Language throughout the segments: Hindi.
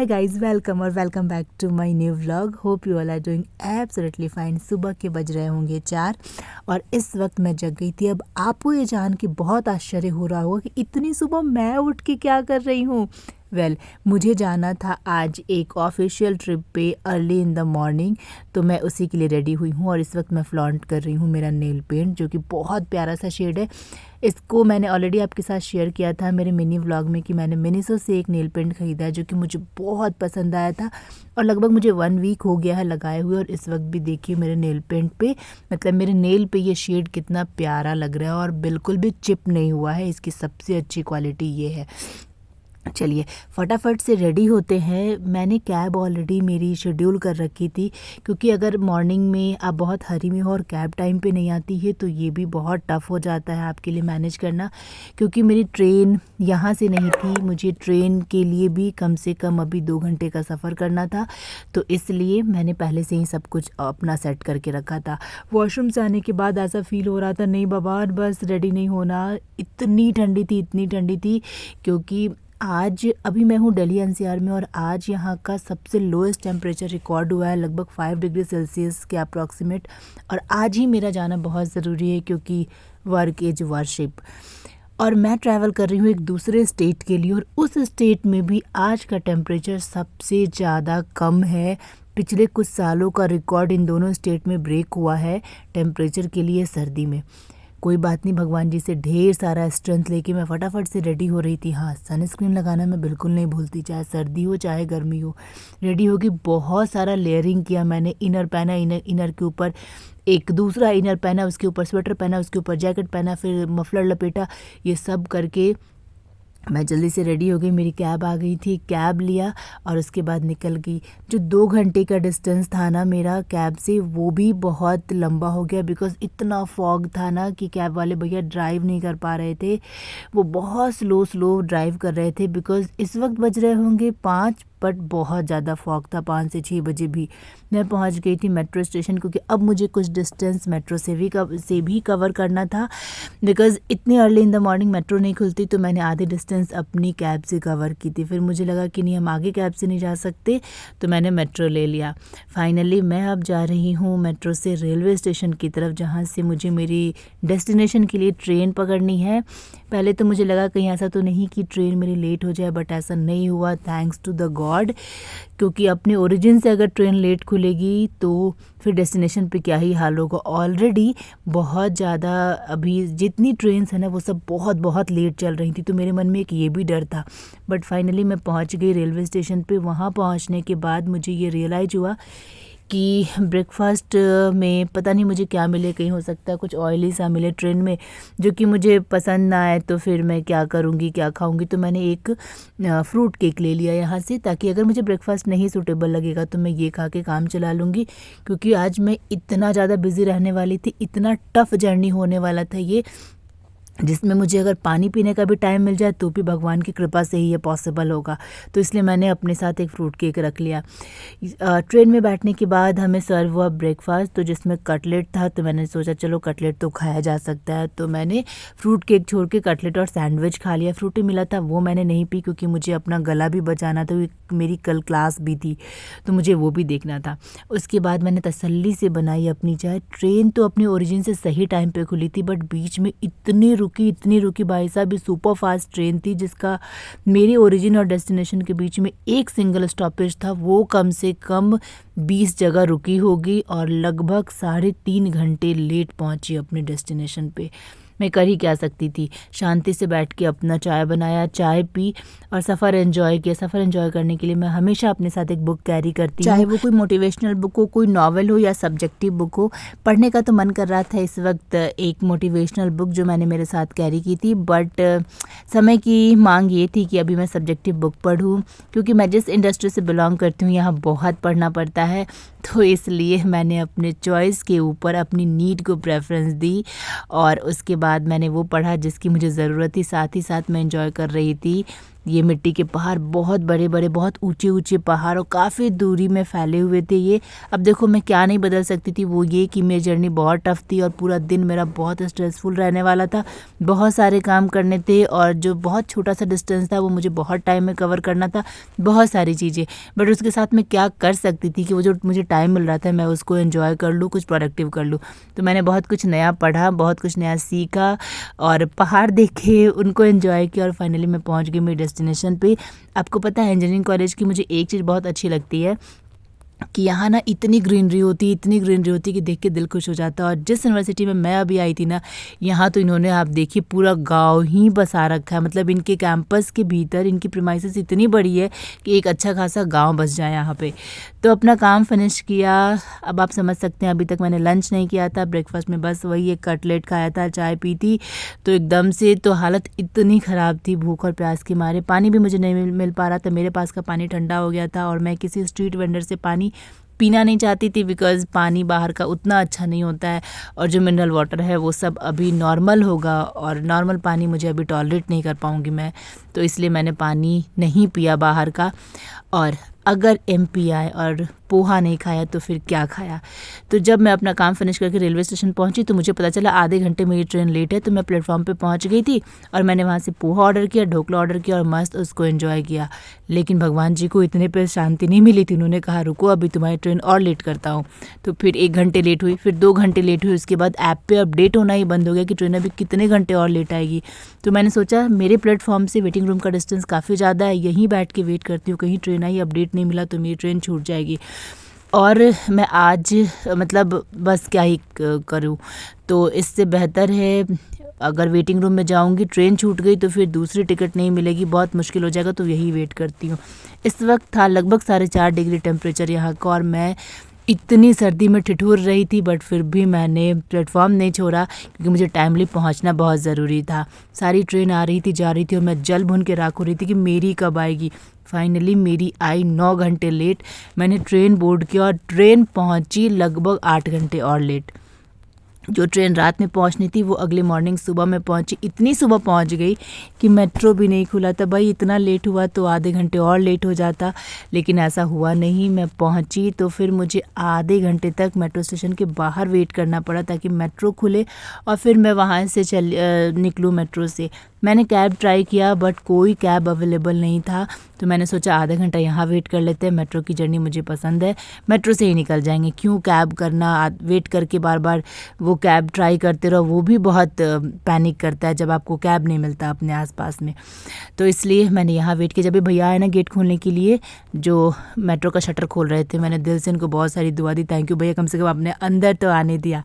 Hi guys, welcome back to my new vlog. Hope you all are doing absolutely fine. सुबह के बज रहे होंगे 4 और इस वक्त मैं जग गई थी। अब आपको ये जान के बहुत आश्चर्य हो रहा होगा कि इतनी सुबह मैं उठ के क्या कर रही हूँ। मुझे जाना था आज एक ऑफिशियल ट्रिप पे अर्ली इन द मॉर्निंग, तो मैं उसी के लिए रेडी हुई हूँ और इस वक्त मैं फ्लॉन्ट कर रही हूँ मेरा नेल पेंट, जो कि बहुत प्यारा सा शेड है। इसको मैंने ऑलरेडी आपके साथ शेयर किया था मेरे मिनी व्लॉग में कि मैंने मिनीसो से एक नेल पेंट ख़रीदा है जो कि मुझे बहुत पसंद आया था और लगभग मुझे 1 वीक हो गया है लगाए हुए। और इस वक्त भी देखिए मेरे नेल पेंट पे, मतलब मेरे नेल पे ये शेड कितना प्यारा लग रहा है और बिल्कुल भी चिप नहीं हुआ है। इसकी सबसे अच्छी क्वालिटी ये है। चलिए फटाफट से रेडी होते हैं। मैंने कैब ऑलरेडी मेरी शेड्यूल कर रखी थी, क्योंकि अगर मॉर्निंग में आप बहुत हरी में हो और कैब टाइम पे नहीं आती है तो ये भी बहुत टफ़ हो जाता है आपके लिए मैनेज करना। क्योंकि मेरी ट्रेन यहाँ से नहीं थी, मुझे ट्रेन के लिए भी कम से कम अभी 2 घंटे का सफ़र करना था, तो इसलिए मैंने पहले से ही सब कुछ अपना सेट करके रखा था। वॉशरूम से आने के बाद ऐसा फील हो रहा था नहीं बाबा बस रेडी नहीं होना। इतनी ठंडी थी क्योंकि आज अभी मैं हूँ दिल्ली एनसीआर में और आज यहाँ का सबसे लोएस्ट टेम्परेचर रिकॉर्ड हुआ है, लगभग 5 डिग्री सेल्सियस के अप्रॉक्सीमेट। और आज ही मेरा जाना बहुत ज़रूरी है क्योंकि वर्क इज वर्शिप, और मैं ट्रैवल कर रही हूँ एक दूसरे स्टेट के लिए और उस स्टेट में भी आज का टेम्परेचर सबसे ज़्यादा कम है। पिछले कुछ सालों का रिकॉर्ड इन दोनों स्टेट में ब्रेक हुआ है टेम्परेचर के लिए सर्दी में। कोई बात नहीं, भगवान जी से ढेर सारा स्ट्रेंथ लेके मैं फटाफट से रेडी हो रही थी। हाँ, सनस्क्रीन लगाना मैं बिल्कुल नहीं भूलती, चाहे सर्दी हो चाहे गर्मी हो। रेडी होगी, बहुत सारा लेयरिंग किया मैंने। इनर पहना, इनर के ऊपर एक दूसरा इनर पहना, उसके ऊपर स्वेटर पहना, उसके ऊपर जैकेट पहना, फिर मफलर लपेटा। ये सब करके मैं जल्दी से रेडी हो गई। मेरी कैब आ गई थी, कैब लिया और उसके बाद निकल गई। जो 2 घंटे का डिस्टेंस था ना मेरा कैब से, वो भी बहुत लंबा हो गया बिकॉज़ इतना फॉग था ना कि कैब वाले भैया ड्राइव नहीं कर पा रहे थे। वो बहुत स्लो ड्राइव कर रहे थे बिकॉज़ इस वक्त बज रहे होंगे 5, बट बहुत ज़्यादा फॉग था। 5 से 6 बजे भी मैं पहुंच गई थी मेट्रो स्टेशन, क्योंकि अब मुझे कुछ डिस्टेंस मेट्रो से भी कवर करना था बिकॉज़ इतनी early in the morning metro नहीं खुलती। तो मैंने आधी डिस्टेंस अपनी कैब से कवर की थी। फिर मुझे लगा कि नहीं, हम आगे कैब से नहीं जा सकते, तो मैंने मेट्रो ले लिया। फाइनली मैं अब जा रही हूँ मेट्रो से रेलवे स्टेशन की तरफ, जहाँ से मुझे मेरी डेस्टिनेशन के लिए ट्रेन पकड़नी है। पहले तो मुझे लगा कहीं ऐसा तो नहीं कि ट्रेन मेरी लेट हो जाए, बट ऐसा नहीं हुआ, थैंक्स टू द गॉड। क्योंकि अपने ओरिजिन से अगर ट्रेन लेट खुलेगी तो फिर डेस्टिनेशन पे क्या ही हाल होगा। ऑलरेडी बहुत ज़्यादा अभी जितनी ट्रेन्स हैं ना वो सब बहुत लेट चल रही थी, तो मेरे मन में एक ये भी डर था। बट फाइनली मैं पहुंच गई रेलवे स्टेशन पे। वहाँ पहुंचने के बाद मुझे ये रियलाइज़ हुआ कि ब्रेकफास्ट में पता नहीं मुझे क्या मिले, कहीं हो सकता है कुछ ऑयली सा मिले ट्रेन में, जो कि मुझे पसंद ना आए। तो फिर मैं क्या करूँगी, क्या खाऊँगी, तो मैंने एक फ्रूट केक ले लिया यहाँ से, ताकि अगर मुझे ब्रेकफास्ट नहीं सूटेबल लगेगा तो मैं ये खा के काम चला लूँगी। क्योंकि आज मैं इतना ज़्यादा बिज़ी रहने वाली थी, इतना टफ़ जर्नी होने वाला था ये, जिसमें मुझे अगर पानी पीने का भी टाइम मिल जाए तो भी भगवान की कृपा से ही ये पॉसिबल होगा। तो इसलिए मैंने अपने साथ एक फ्रूट केक रख लिया। ट्रेन में बैठने के बाद हमें सर्व हुआ ब्रेकफास्ट, तो जिसमें कटलेट था, तो मैंने सोचा चलो कटलेट तो खाया जा सकता है, तो मैंने फ्रूट केक छोड़ के कटलेट और सैंडविच खा लिया। फ्रूटी मिला था वो मैंने नहीं पी, क्योंकि मुझे अपना गला भी बचाना था, मेरी कल क्लास भी थी तो मुझे वो भी देखना था। उसके बाद मैंने तसल्ली से बनाई अपनी चाय। ट्रेन तो अपने ओरिजिन से सही टाइम पे खुली थी, बट बीच में इतनी रुकी भाई साहब। ये सुपर फास्ट ट्रेन थी जिसका मेरे ओरिजिन और डेस्टिनेशन के बीच में एक सिंगल स्टॉपेज था। वो कम से कम 20 जगह रुकी होगी और लगभग 3.5 घंटे लेट पहुंची अपने डेस्टिनेशन पे। मैं कर ही क्या सकती थी, शांति से बैठ के अपना चाय बनाया, चाय पी और सफ़र एंजॉय किया। सफ़र एंजॉय करने के लिए मैं हमेशा अपने साथ एक बुक कैरी करती हूँ, चाहे वो कोई मोटिवेशनल बुक हो, कोई नॉवल हो या सब्जेक्टिव बुक हो। पढ़ने का तो मन कर रहा था इस वक्त एक मोटिवेशनल बुक जो मैंने मेरे साथ कैरी की थी, बट समय की मांग ये थी कि अभी मैं सब्जेक्टिव बुक पढ़ूँ। क्योंकि मैं जिस इंडस्ट्री से बिलोंग करती हूँ यहाँ बहुत पढ़ना पड़ता है, तो इसलिए मैंने अपने चॉइस के ऊपर अपनी नीड को प्रेफरेंस दी और उसके बाद मैंने वो पढ़ा जिसकी मुझे ज़रूरत थी। साथ ही साथ मैं एंजॉय कर रही थी ये मिट्टी के पहाड़ बहुत बड़े बड़े, बहुत ऊंचे ऊंचे पहाड़ और काफ़ी दूरी में फैले हुए थे ये। अब देखो मैं क्या नहीं बदल सकती थी, वो ये कि मेरी जर्नी बहुत टफ थी और पूरा दिन मेरा बहुत स्ट्रेसफुल रहने वाला था। बहुत सारे काम करने थे और जो बहुत छोटा सा डिस्टेंस था वो मुझे बहुत टाइम में कवर करना था, बहुत सारी चीज़ें। बट उसके साथ मैं क्या कर सकती थी कि वो जो मुझे टाइम मिल रहा था मैं उसको एंजॉय कर लूँ, कुछ प्रोडक्टिव कर लूँ। तो मैंने बहुत कुछ नया पढ़ा, बहुत कुछ नया सीखा और पहाड़ देखे, उनको एंजॉय किया और फाइनली मैं पहुंच गई मेरी डेस्टिनेशन पे। आपको पता है इंजीनियरिंग कॉलेज की मुझे एक चीज़ बहुत अच्छी लगती है कि यहाँ ना इतनी ग्रीनरी होती है कि देख के दिल खुश हो जाता है। और जिस यूनिवर्सिटी में मैं अभी आई थी ना, यहाँ तो इन्होंने आप देखिए पूरा गांव ही बसा रखा है। मतलब इनके कैंपस के भीतर इनकी प्रीमाइसेस इतनी बड़ी है कि एक अच्छा खासा गांव बस जाए यहाँ पे। तो अपना काम फिनिश किया। अब आप समझ सकते हैं अभी तक मैंने लंच नहीं किया था, ब्रेकफास्ट में बस वही एक कटलेट खाया था, चाय पी थी। तो एकदम से तो हालत इतनी ख़राब थी भूख और प्यास के मारे। पानी भी मुझे नहीं मिल पा रहा था, मेरे पास का पानी ठंडा हो गया था और मैं किसी स्ट्रीट वेंडर से पानी पीना नहीं चाहती थी बिकॉज़ पानी बाहर का उतना अच्छा नहीं होता है और जो मिनरल वाटर है वो सब अभी नॉर्मल होगा और नॉर्मल पानी मुझे अभी टॉलरेट नहीं कर पाऊँगी मैं। तो इसलिए मैंने पानी नहीं पिया बाहर का। और अगर MPI और पोहा नहीं खाया तो फिर क्या खाया। तो जब मैं अपना काम फिनिश करके रेलवे स्टेशन पहुंची तो मुझे पता चला आधे घंटे मेरी ट्रेन लेट है। तो मैं प्लेटफॉर्म पे पहुंच गई थी और मैंने वहां से पोहा ऑर्डर किया, ढोकला ऑर्डर किया और मस्त उसको एंजॉय किया। लेकिन भगवान जी को इतने पे शांति नहीं मिली थी, उन्होंने कहा रुको अभी तुम्हारी ट्रेन और लेट करता हूँ। तो फिर 1 घंटे लेट हुई, फिर 2 घंटे लेट हुई। उसके बाद ऐप पे अपडेट होना ही बंद हो गया कि ट्रेन अभी कितने घंटे और लेट आएगी। तो मैंने सोचा मेरे प्लेटफॉर्म से वेटिंग रूम का डिस्टेंस काफ़ी ज़्यादा है, यहीं बैठ के वेट करती हूँ, कहीं ट्रेन आई अपडेट नहीं मिला तो मेरी ट्रेन छूट जाएगी। और मैं आज मतलब बस क्या ही करूँ। तो इससे बेहतर है अगर वेटिंग रूम में जाऊंगी, ट्रेन छूट गई तो फिर दूसरी टिकट नहीं मिलेगी, बहुत मुश्किल हो जाएगा। तो यही वेट करती हूँ। इस वक्त था लगभग 4.5 डिग्री टेम्परेचर यहाँ का और मैं इतनी सर्दी में ठिठुर रही थी। बट फिर भी मैंने प्लेटफॉर्म नहीं छोड़ा क्योंकि मुझे टाइमली पहुंचना बहुत ज़रूरी था। सारी ट्रेन आ रही थी, जा रही थी और मैं जल भुन के राख हो रही थी कि मेरी कब आएगी। फाइनली मेरी आई 9 घंटे लेट। मैंने ट्रेन बोर्ड किया और ट्रेन पहुंची लगभग 8 घंटे और लेट। जो ट्रेन रात में पहुंचनी थी वो अगले मॉर्निंग सुबह में पहुंची। इतनी सुबह पहुंच गई कि मेट्रो भी नहीं खुला था। भाई इतना लेट हुआ तो आधे घंटे और लेट हो जाता, लेकिन ऐसा हुआ नहीं। मैं पहुंची तो फिर मुझे आधे घंटे तक मेट्रो स्टेशन के बाहर वेट करना पड़ा ताकि मेट्रो खुले और फिर मैं वहां से निकलूँ मेट्रो से। मैंने कैब ट्राई किया बट कोई कैब अवेलेबल नहीं था। तो मैंने सोचा आधा घंटा यहाँ वेट कर लेते हैं, मेट्रो की जर्नी मुझे पसंद है, मेट्रो से ही निकल जाएंगे, क्यों कैब करना, वेट करके बार बार वो कैब ट्राई करते रहो, वो भी बहुत पैनिक करता है जब आपको कैब नहीं मिलता अपने आसपास में। तो इसलिए मैंने यहाँ वेट किया। जब ये भैया आए ना गेट खोलने के लिए, जो मेट्रो का शटर खोल रहे थे, मैंने दिल से इनको बहुत सारी दुआ दी, थैंक यू भैया, कम से कम आपने अंदर तो आने दिया।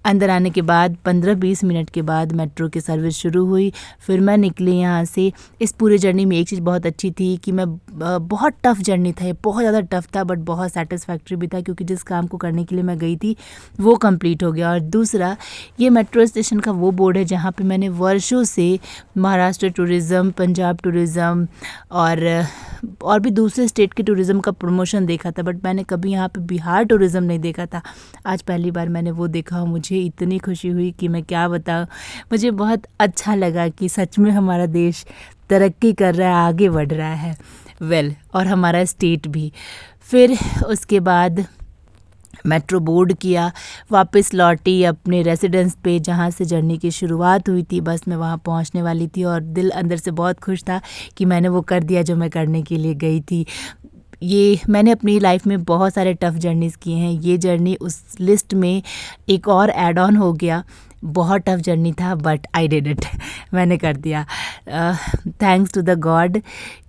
अंदर आने के बाद 15-20 मिनट के बाद मेट्रो की सर्विस शुरू हुई। फिर मैं निकली यहाँ से। इस पूरे जर्नी में एक चीज़ बहुत अच्छी थी कि मैं बहुत टफ़ जर्नी था, ये बहुत ज़्यादा टफ़ था बट बहुत सेटिस्फैक्ट्री भी था क्योंकि जिस काम को करने के लिए मैं गई थी वो कंप्लीट हो गया। और दूसरा, ये मेट्रो स्टेशन का वो बोर्ड है जहाँ पे मैंने वर्षों से महाराष्ट्र टूरिज़्म, पंजाब टूरिज़्म और भी दूसरे स्टेट के टूरिज़्म का प्रमोशन देखा था, बट मैंने कभी यहाँ पे बिहार टूरिज़्म नहीं देखा था। आज पहली बार मैंने वो देखा। मुझे इतनी खुशी हुई कि मैं क्या बताऊँ। मुझे बहुत अच्छा लगा कि सच में हमारा देश तरक्की कर रहा है, आगे बढ़ रहा है। और हमारा स्टेट भी। फिर उसके बाद मेट्रो बोर्ड किया, वापस लौटी अपने रेसिडेंस पे जहाँ से जर्नी की शुरुआत हुई थी। बस मैं वहाँ पहुँचने वाली थी और दिल अंदर से बहुत खुश था कि मैंने वो कर दिया जो मैं करने के लिए गई थी। ये मैंने अपनी लाइफ में बहुत सारे टफ़ जर्नीज़ किए हैं, ये जर्नी उस लिस्ट में एक और ऐड ऑन हो गया। बहुत टफ़ जर्नी था बट आई डिड इट, मैंने कर दिया। थैंक्स टू द गॉड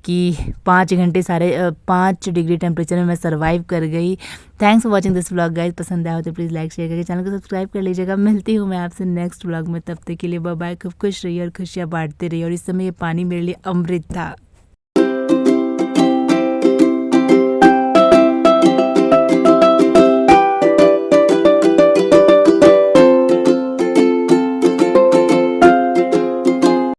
कि 5 डिग्री टेम्परेचर में मैं सर्वाइव कर गई। Thanks for watching this vlog guys. पसंद आया हो तो प्लीज़ लाइक शेयर करके चैनल को सब्सक्राइब कर लीजिएगा। मिलती हूँ मैं आपसे नेक्स्ट व्लॉग में, तब तक के लिए बाय बाय। खूब खुश रहिए और खुशियाँ बांटते रहिए। और इस समय ये पानी मेरे लिए अमृत था।